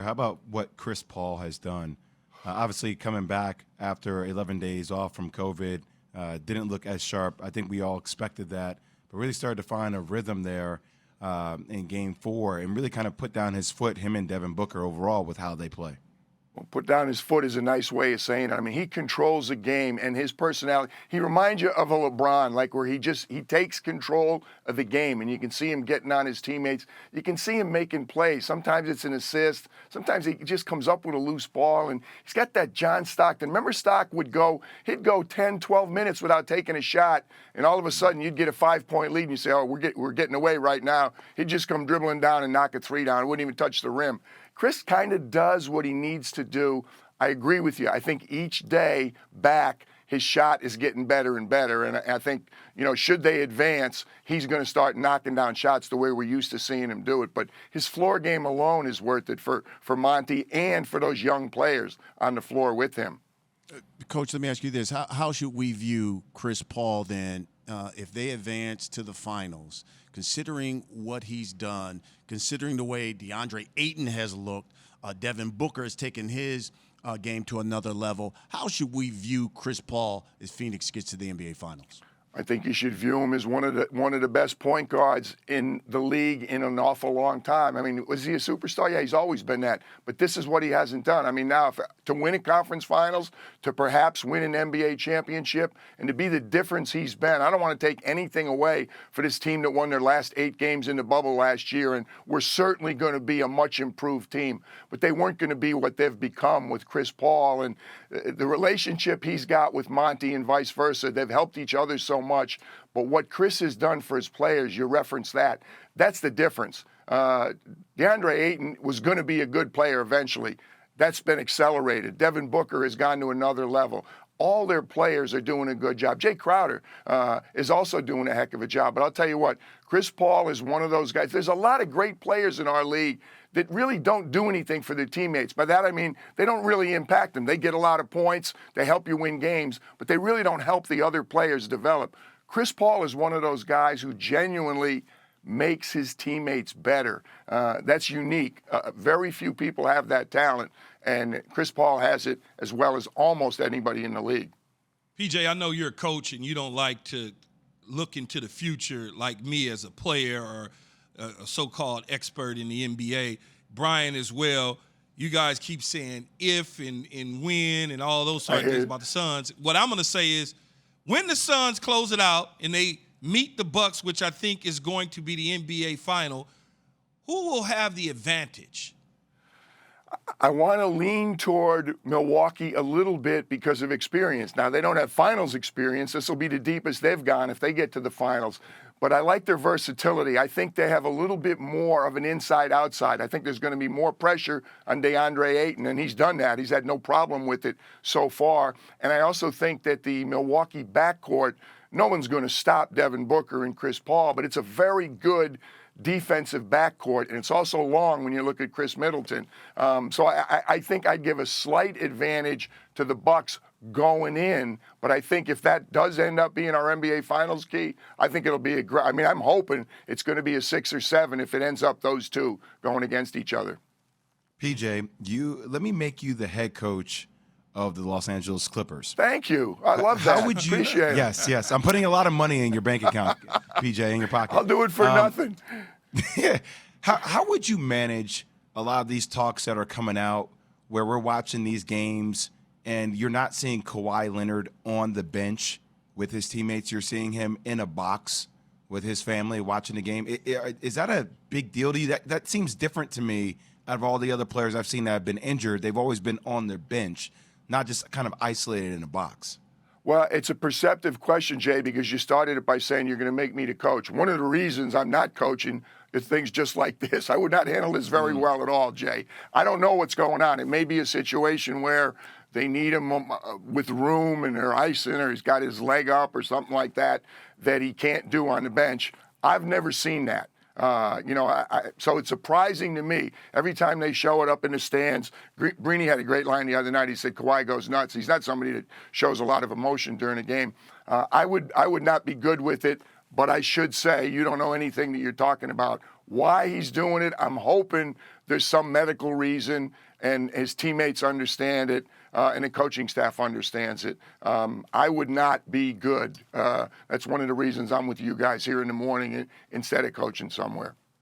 How about what Chris Paul has done? Obviously, coming back after 11 days off from COVID, didn't look as sharp. I think we all expected that, but really started to find a rhythm there in Game 4 and really kind of put down his foot, him and Devin Booker overall, with how they play. Well, put down his foot is a nice way of saying it. I mean, he controls the game, and his personality, he reminds you of a LeBron, like where he takes control of the game, and you can see him getting on his teammates. You can see him making plays. Sometimes it's an assist. Sometimes he just comes up with a loose ball, and he's got that John Stockton. Remember he'd go 10, 12 minutes without taking a shot, and all of a sudden you'd get a 5-point lead, and you say, oh, we're getting away right now. He'd just come dribbling down and knock a three down. It wouldn't even touch the rim. Chris kind of does what he needs to do. I agree with you. I think each day back, his shot is getting better and better. And I think, should they advance, he's going to start knocking down shots the way we're used to seeing him do it. But his floor game alone is worth it for Monty and for those young players on the floor with him. Coach, let me ask you this. How should we view Chris Paul then if they advance to the finals, considering what he's done, considering the way DeAndre Ayton has looked, Devin Booker has taken his game to another level. How should we view Chris Paul as Phoenix gets to the NBA Finals? I think you should view him as one of the best point guards in the league in an awful long time. I mean, was he a superstar? Yeah, he's always been that. But this is what he hasn't done. I mean, now to win a conference finals, to perhaps win an NBA championship, and to be the difference he's been. I don't want to take anything away for this team that won their last 8 games in the bubble last year, and we're certainly going to be a much improved team. But they weren't going to be what they've become with Chris Paul, and the relationship he's got with Monty and vice versa. They've helped each other so much. But what Chris has done for his players, you reference that. That's the difference. DeAndre Ayton was going to be a good player eventually. That's been accelerated. Devin Booker has gone to another level. All their players are doing a good job. Jay Crowder is also doing a heck of a job. But I'll tell you what, Chris Paul is one of those guys. There's a lot of great players in our league that really don't do anything for their teammates. By that I mean they don't really impact them. They get a lot of points, they help you win games, but they really don't help the other players develop. Chris Paul is one of those guys who genuinely makes his teammates better. That's unique. Very few people have that talent, and Chris Paul has it as well as almost anybody in the league. PJ, I know you're a coach and you don't like to look into the future like me as a player or a so-called expert in the NBA. Brian as well, you guys keep saying if and when and all those sort of things about the Suns. What I'm going to say is when the Suns close it out and they meet the Bucks, which I think is going to be the NBA final, who will have the advantage? I want to lean toward Milwaukee a little bit because of experience. Now, they don't have finals experience. This will be the deepest they've gone if they get to the finals. But I like their versatility. I think they have a little bit more of an inside-outside. I think there's going to be more pressure on DeAndre Ayton, and he's done that. He's had no problem with it so far. And I also think that the Milwaukee backcourt, no one's going to stop Devin Booker and Chris Paul, but it's a very good defensive backcourt, and it's also long when you look at Chris Middleton. So I think I'd give a slight advantage to the Bucks going in, but I think if that does end up being our NBA Finals key, I think it'll be I'm hoping it's going to be a 6 or 7 if it ends up those two going against each other. PJ, let me make you the head coach of the Los Angeles Clippers. Thank you. I love that. How would you? Appreciate it. Yes. I'm putting a lot of money in your bank account, PJ, in your pocket. I'll do it for nothing. How would you manage a lot of these talks that are coming out where we're watching these games and you're not seeing Kawhi Leonard on the bench with his teammates? You're seeing him in a box with his family watching the game. Is that a big deal to you? That seems different to me out of all the other players I've seen that have been injured. They've always been on their bench, not just kind of isolated in a box. Well, it's a perceptive question, Jay, because you started it by saying you're going to make me the coach. One of the reasons I'm not coaching is things just like this. I would not handle this very well at all, Jay. I don't know what's going on. It may be a situation where they need him with room and they're icing, or he's got his leg up or something like that he can't do on the bench. I've never seen that. So it's surprising to me. Every time they show it up in the stands, Greeny had a great line the other night. He said, Kawhi goes nuts. He's not somebody that shows a lot of emotion during a game. I would not be good with it, but I should say you don't know anything that you're talking about. Why he's doing it, I'm hoping there's some medical reason and his teammates understand it and the coaching staff understands it, I would not be good. That's one of the reasons I'm with you guys here in the morning instead of coaching somewhere.